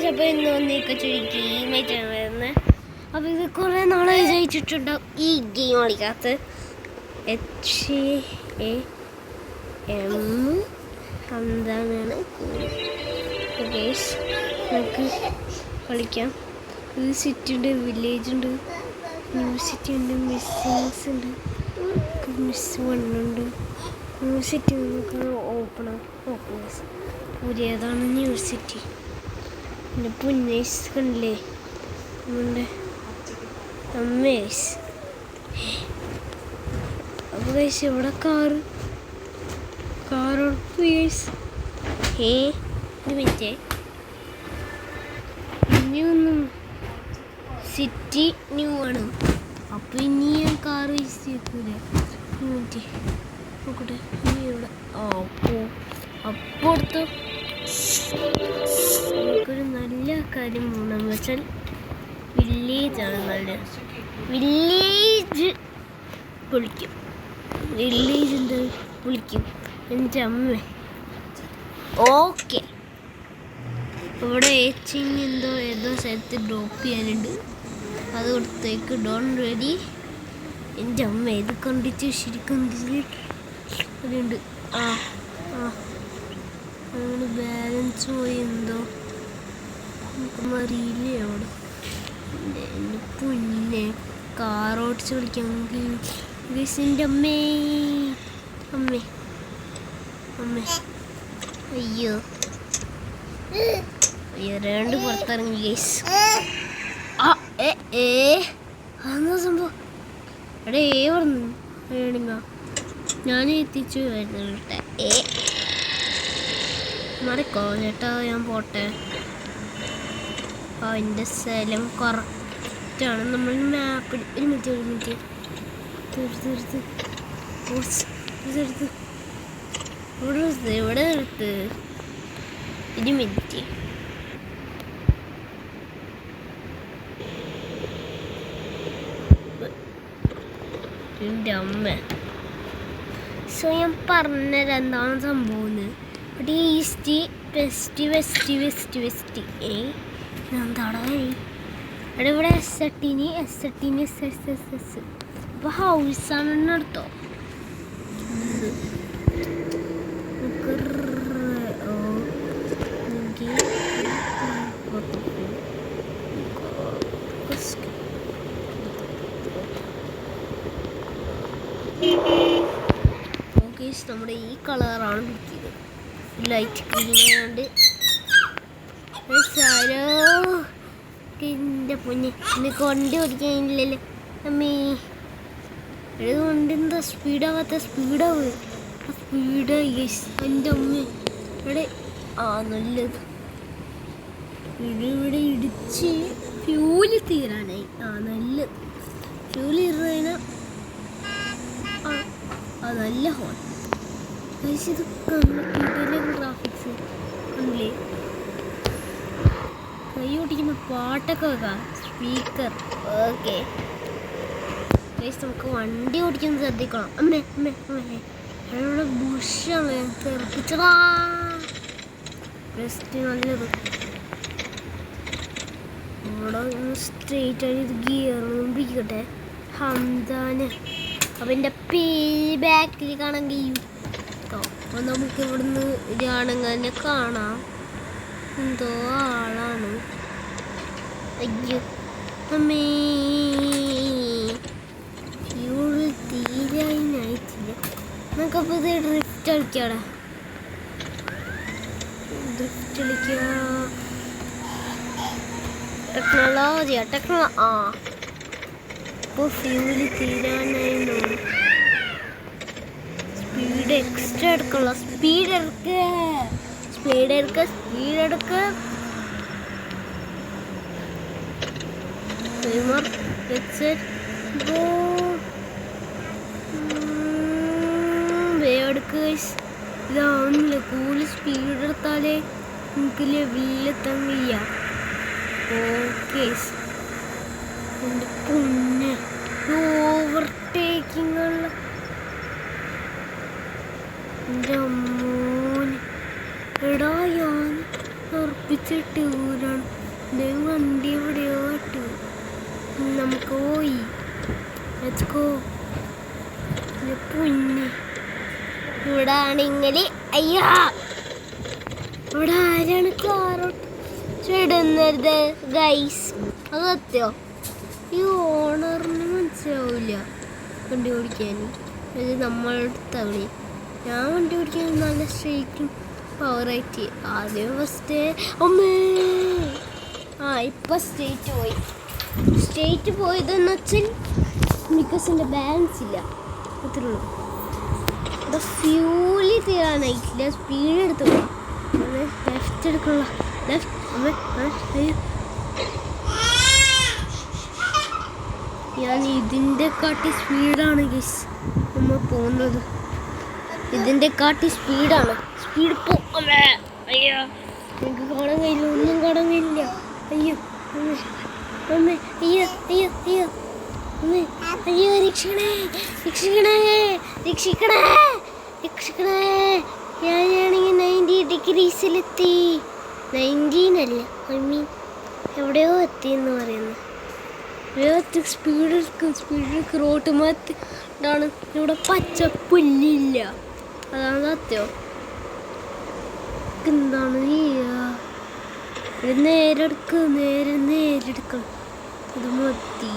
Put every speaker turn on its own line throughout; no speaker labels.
അപ്പോൾ ഇന്ന് വന്നേക്ക് ഗെയിമായിട്ടാണ് വരുന്നത്. അപ്പോൾ ഇത് കുറേ നാളെ വിചാരിച്ചിട്ടുണ്ടാവും ഈ ഗെയിം കളിക്കാത്ത. HAM എന്താണ് നമുക്ക് കളിക്കാം. ഇത് സിറ്റി ഉണ്ട്, വില്ലേജ് ഉണ്ട്, യൂണിവേഴ്സിറ്റി ഉണ്ട്, മിസ്സിങ്സ് ഉണ്ട്, മിസ് 1 ഉണ്ട്. യൂണിവേഴ്സിറ്റി നമുക്ക് ഓപ്പൺ പുതിയതാണ് യൂണിവേഴ്സിറ്റി. പിന്നെ പുന്നേസ് കണ്ടില്ലേ നമ്മുടെ അമ്മേസ്. അപ്പോൾ ഗൈസ് ഇവിടെ കാർ മിനിറ്റ് ഇനിയൊന്നും സിറ്റി ന്യൂ ആണ്. അപ്പോൾ ഇനി ഞാൻ കാർ വേസ്റ്റ് ചെയ്യൂല. മിനിറ്റ് നോക്കട്ടെ ഇനി ഇവിടെ അപ്പോൾ എടുത്തു. നമുക്കൊരു നല്ല കാര്യം പോകണമെന്ന് വെച്ചാൽ വില്ലേജാണ് നല്ലത്. വില്ലേജ് പൊളിക്കും. വില്ലേജ് എന്താ പൊളിക്കും എൻ്റെ അമ്മ. ഓക്കെ, ഇവിടെ ഏതോ സ്ഥലത്ത് ഡ്രോപ്പ് ചെയ്യാനുണ്ട്. അത് കൊടുത്തേക്ക്. Done ready. എൻ്റെ അമ്മ ഇത് കണ്ടിട്ട് ശരിക്കും അതുണ്ട്. അങ്ങനെ ബാലൻസ് പോയി എന്തോ നമുക്കൊന്നും അറിയില്ലേ. അവിടെ എൻ്റെ പുന്നെ കാർ ഓടിച്ച് കളിക്കാൻ ഗൈസിൻ്റെ അമ്മേ അയ്യോ രണ്ട് പുറത്തിറങ്ങി ഗൈസ്. അതെന്താ സംഭവം? എടേ പറഞ്ഞു ഞാൻ എത്തിച്ചു വരുന്നട്ടെ. മറിക്കോ ചേട്ടാ, ഞാൻ പോട്ടെ. അതിൻ്റെ സ്ഥലം കറക്റ്റാണ്. നമ്മൾ മാപ്പിൽ ഒരു മിനിറ്റ് ഇവിടെ എടുത്ത് ഒരു മിനിറ്റ്. എൻ്റെ അമ്മ സ്വയം പറഞ്ഞത് എന്താണ് സംഭവം. ഈസ്റ്റ് വെസ്റ്റ് എന്താണ് ഇവിടെ എസ് അപ്പോൾ ഹൗസാണ് എടുത്തോ. നമ്മുടെ ഈ കളറാണ് പിടിക്കുന്നത്, ലൈറ്റ് ഗ്രീനാണ്ട്. എൻ്റെ പൊന്നെ എനിക്ക് വണ്ടി ഓടിക്കാനില്ലല്ലേ അമ്മേ. കൊണ്ട് എന്താ സ്പീഡാവാത്ത സ്പീഡായി എൻ്റെ അമ്മ. ഇവിടെ നല്ലത് ഇവിടെ ഇടിച്ച് ഫ്യൂല് തീരാനായി. നല്ലത് ഫ്യൂല് തീർന്നതിന് നല്ല ഹോൺ. ഇത് ഗ്രാഫിക്സ് കണ്ടില്ലേ. കൈ ഓടിക്കുന്ന പാട്ടൊക്കെ വെക്കാം, സ്പീക്കർ. ഓക്കെ നമുക്ക് വണ്ടി ഓടിക്കുന്നത് ശ്രദ്ധിക്കണം. അമ്മേ ഇവിടെ ബുഷാണ് തെറിപ്പിച്ചതാ. ബെസ്റ്റ് നല്ലത്. ഇവിടെ സ്ട്രെയിറ്റ് ആയിട്ട് ഗിയറും പിടിക്കട്ടെ. ഹംദാന് അവൻ്റെ ബാക്കിൽ കാണാൻ കഴിയും. അപ്പോൾ നമുക്ക് ഇവിടുന്ന് ഒരാണങ്ങനെ കാണാം. എന്തോ ആളാണ്. അയ്യോ അമ്മേ, തീരായിട്ടില്ല. നമുക്കപ്പോൾ ഇത് ഡ്രിഫ്റ്റ് കളിക്കാം. ടെക്നോളജിയാ ഇപ്പോൾ ഫ്യൂല് തീരാനായിരുന്നു. സ്പീഡ് എക്സ്ട്രാ എടുക്കണല്ലോ. സ്പീഡ് എടുക്ക. ഇതാവുന്നില്ല. കൂടുതൽ സ്പീഡ് എടുത്താലേ നമുക്ക് ലെവലിലെത്താൻ കഴിയ. ഓക്കെ എൻ്റെ പൊന്നെ ഓവർടേക്കിംഗ് ഉള്ള എൻ്റെ അമ്മോന്. എടാ ഞാൻ ഉറപ്പിച്ചിട്ട് ഊരാണ്. വണ്ടി എവിടെയോ ഇട്ടു. നമുക്ക് പോയി പൊന്ന് ഇവിടെ ആണെങ്കിൽ അയ്യാ ഇവിടെ ആരാണ് കാറോട്ട് ഇടുന്നത് ഗൈസ്? അത് എത്തിയോ? ഈ ഓണറിന് മനസ്സിലാവില്ല വണ്ടി ഓടിക്കാൻ. ഇത് നമ്മളുടെ തവണ ഞാൻ വണ്ടി ഓടിക്കാൻ നല്ല സ്ട്രൈറ്റും പവറായിട്ട് ആദ്യം ഫസ്റ്റ് അമ്മേ ഇപ്പം സ്റ്റേറ്റ് പോയതെന്ന് വെച്ചാൽ മിക്കസിൻ്റെ ബാലൻസ് ഇല്ല, അത്രേ ഉള്ളൂ. ഇവിടെ ഫ്യൂലി തീരാനായിട്ടില്ല, സ്പീഡ് എടുത്ത് പോയി. ലെഫ്റ്റ് എടുക്കണ ഞാൻ ഇതിൻ്റെ കാട്ടി സ്പീഡാണ് ഗൈസ് നമ്മൾ പോകുന്നത്. ഇതിൻ്റെ കാട്ടി സ്പീഡാണ്. സ്പീഡ് പോമേ. അയ്യോ എനിക്ക് കാണാൻ കഴിയില്ല, ഒന്നും കാണാൻ കഴിയില്ല. അയ്യോ അമ്മേ അയ്യോ അയ്യോ അയ്യോ അമ്മേ അയ്യോ രക്ഷിക്കണേ രക്ഷിക്കണേ രക്ഷിക്കണേ രക്ഷിക്കണേ. ഞാനാണെങ്കിൽ 90 ഡിഗ്രീസിലെത്തി. 19 അല്ല, എവിടെയോ എത്തിയെന്ന് പറയുന്നു. സ്പീഡ് റോട്ട് മാറ്റാണ്. ഇവിടെ പച്ചപ്പുല്ലില്ല, അതാണ് സത്യം. എന്താണ് നേരെടുക്കണം. ഇത് മതി.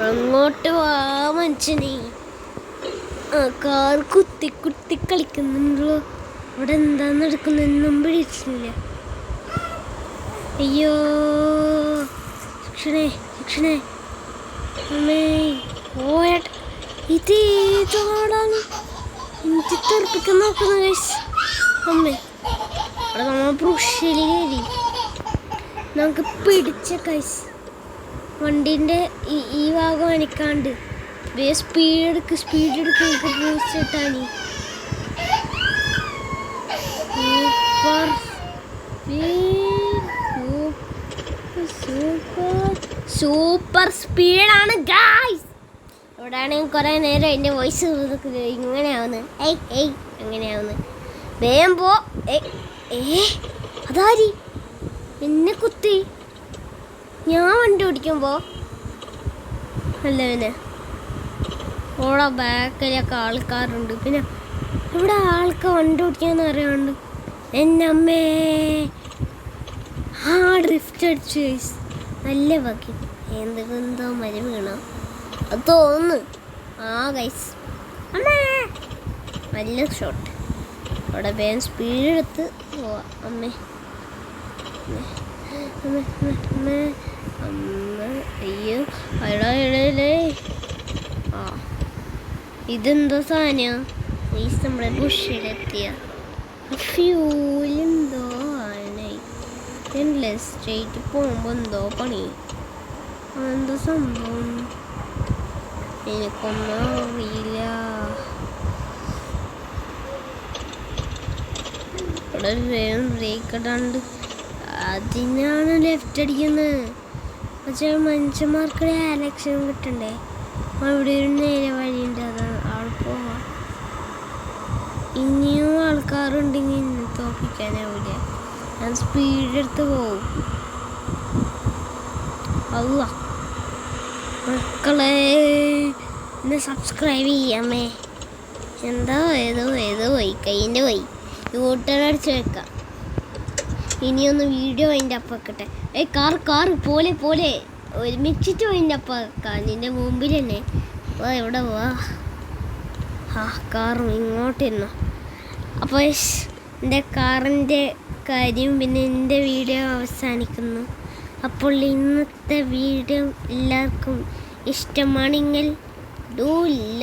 അങ്ങോട്ട് വാ മനുഷ്യനെ. കാർ കുത്തി കളിക്കുന്നുണ്ടല്ലോ. അവിടെ എന്താന്ന് എടുക്കുന്നൊന്നും പിടിച്ചില്ല. അയ്യോ രക്ഷണേ രക്ഷണേ അമ്മേ. ഇത് ഏതോടാണ് എനിക്ക് തെറിപ്പിക്കാൻ നോക്കുന്ന ഗൈസ്. അമ്മേ അവിടെ നമ്മൾ പുഷലി കയറി നമുക്ക് പിടിച്ച ഗൈസ്. വണ്ടീൻ്റെ ഈ ഭാഗം അനക്കാണ്ട് സ്പീഡ് എടുക്ക് എനിക്ക് ബൂസ്റ്റ് ഇട്ടാണ്. സൂപ്പർ സ്പീഡാണ് ഗായ്സ്. ഇവിടെയാണെങ്കിൽ കുറേ നേരം എൻ്റെ വോയിസ് ഇങ്ങനെയാവുന്നത്. എങ്ങനെയാവുന്നത് വേഗം പോ. അതാരി എന്നെ കുത്തി? ഞാൻ വണ്ടി ഓടിക്കുമ്പോൾ അല്ല പിന്നെ ഓടെ ബാക്കിലൊക്കെ ആൾക്കാരുണ്ട്. പിന്നെ ഇവിടെ ആൾക്കാർ വണ്ടി ഓടിക്കാന്ന് അറിയാണ്ട് എൻ്റെ അമ്മേ ഡ്രിഫ്റ്റ് അടിച്ചു ഗൈസ്. നല്ല ബാക്കി എന്തോ മരം വീണോ അത് തോന്നുന്നു. ഗൈസ് അമ്മേ നല്ല ഷോട്ട്. അവിടെ വേഗം സ്പീഡ് എടുത്ത് പോവാം. അമ്മേ അയ്യോ അടേ ഇതെന്തോ സാധനം ഗൈസ്? നമ്മുടെ ബുഷിലെത്തിയ ഫ്യൂലെന്തോ ആണ്. സ്ട്രേറ്റ് പോകുമ്പോൾ എന്തോ പണി, അതെന്തോ സംഭവം എനിക്കൊന്നും അറിയില്ല. ഇവിടെ വേഗം ബ്രേക്ക് ഇടാണ്ട് അതിനാണ് ലെഫ്റ്റ് അടിക്കുന്നത്. പക്ഷേ മനുഷ്യന്മാർക്ക് ആലക്ഷൻ കിട്ടണ്ടേ? അവിടെ ഒരു നേരെ വഴിയുണ്ട്, അതാണ് അവിടെ പോവാം. ഇനിയും ആൾക്കാരുണ്ടെങ്കിൽ ഇന്ന് തോപ്പിക്കാനാവില്ല. ഞാൻ സ്പീഡ് എടുത്ത് പോവും. മക്കളെ എന്നെ സബ്സ്ക്രൈബ് ചെയ്യാമേ. എന്താ ഏതോ പോയി കയ്യിൻ്റെ പോയി യൂട്ടേൺ വെക്കാം. ഇനിയൊന്ന് വീഡിയോ അതിൻ്റെ അപ്പം വെക്കട്ടെ. കാർ പോലെ ഒരുമിച്ചിട്ട് അതിൻ്റെ അപ്പം വെക്കാം. നിൻ്റെ മുമ്പിൽ തന്നെ എവിടെ പോവാ? കാറും ഇങ്ങോട്ടിരുന്നോ. അപ്പോൾ എൻ്റെ കാറിൻ്റെ കാര്യം പിന്നെ എൻ്റെ വീഡിയോ അവസാനിക്കുന്നു. അപ്പോൾ ഇന്നത്തെ വീഡിയോ എല്ലാവർക്കും ഇഷ്ടമാണെങ്കിൽ do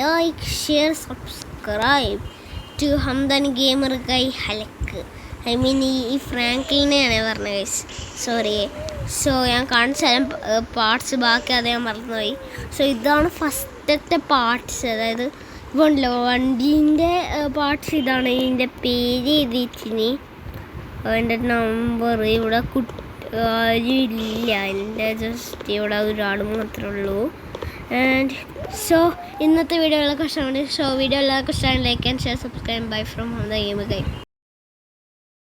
like share subscribe to Hamdan gamer guy ഹലക്ക്. ഈ ഫ്രാങ്കിളിനെയാണ് പറഞ്ഞത് ഗൈസ്, സോറി. ഞാൻ കാണിച്ച പാർട്സ് ബാക്കി അത് ഞാൻ മറന്നുപോയി. ഇതാണ് ഫസ്റ്റത്തെ പാർട്സ്. അതായത് ഇപ്പോണ്ടല്ലോ വണ്ടീൻ്റെ പാർട്സ് ഇതാണ്. ഇതിൻ്റെ പേര് എഴുതിയിട്ടിനി, അതിൻ്റെ നമ്പർ ഇവിടെ ആരും ഇല്ല. എൻ്റെ ജസ്റ്റ് ഇവിടെ ഒരാൾ മാത്രമേ ഉള്ളൂ. ആൻഡ് സോ ഇന്നത്തെ വീഡിയോ എല്ലാവർക്കും ഇഷ്ടമാണ്. വീഡിയോ എല്ലാവർക്കും ഇഷ്ടമാണ്. Like and share, subscribe. Bye from the game Guy.